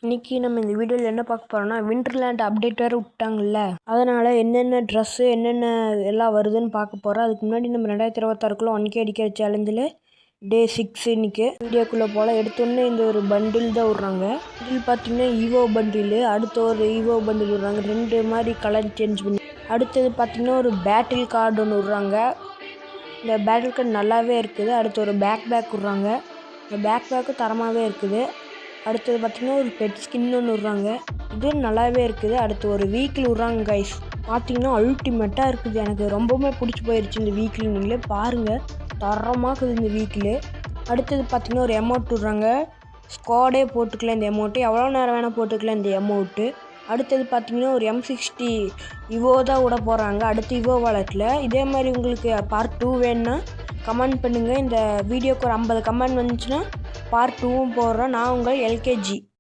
இன்றைக்கி நம்ம இந்த வீடியோவில் என்ன பார்க்க போகிறோம்னா விண்டர்லேண்ட் அப்டேட் வேறு விட்டாங்கல்ல, அதனால் என்னென்ன ட்ரெஸ்ஸு என்னென்ன எல்லாம் வருதுன்னு பார்க்க போகிறோம். அதுக்கு முன்னாடி நம்ம 2026 1K அடிக்கிற சேலஞ்சில் டே 6 இன்றைக்கி வீடியோக்குள்ளே போல் எடுத்தோன்னே இந்த ஒரு பண்டில் தான் விட்றாங்க. பண்டில் பார்த்திங்கன்னா ஈவோ பண்டில், அடுத்த ஒரு ஈவோ பண்டில் விட்றாங்க, 2 மாதிரி கலர் சேஞ்ச் பண்ணி. அடுத்தது பார்த்திங்கன்னா ஒரு பேட்டில் கார்டு ஒன்று விட்றாங்க. இந்த பேட்டில் கார்டு நல்லாவே இருக்குது. அடுத்து ஒரு பேக் விட்றாங்க. இந்த பேக்கும் தரமாகவே இருக்குது. அடுத்தது பார்த்திங்கன்னா ஒரு பெட் ஸ்கின் ஒன்று விட்றாங்க, இது நல்லாவே இருக்குது. அடுத்து ஒரு வீக்கில் விட்றாங்க கைஸ், பார்த்திங்கன்னா அல்டிமேட்டாக இருக்குது. எனக்கு ரொம்பவுமே பிடிச்சி போயிடுச்சு இந்த வீக்கில். நீங்களே பாருங்கள், தரமாக இருக்குது இந்த வீக்கில். அடுத்தது பார்த்திங்கன்னா ஒரு எமௌண்ட் விட்றாங்க, ஸ்குவாடே போட்டுக்கலாம் இந்த எமௌண்ட்டு, எவ்வளோ நேரம் வேணால் போட்டுக்கலாம் இந்த எமௌண்ட்டு. அடுத்தது பார்த்திங்கன்னா ஒரு M60 இவோ தான் விட போகிறாங்க அடுத்து இவோ வாலெட்டில். இதே மாதிரி உங்களுக்கு பார்ட் 2 வேணுன்னா கமெண்ட் பண்ணுங்கள். இந்த வீடியோக்கு ஒரு 50 கமெண்ட் வந்துச்சுன்னா பார்ட் 2வும் போடுறேன். நான் உங்கள் LKG.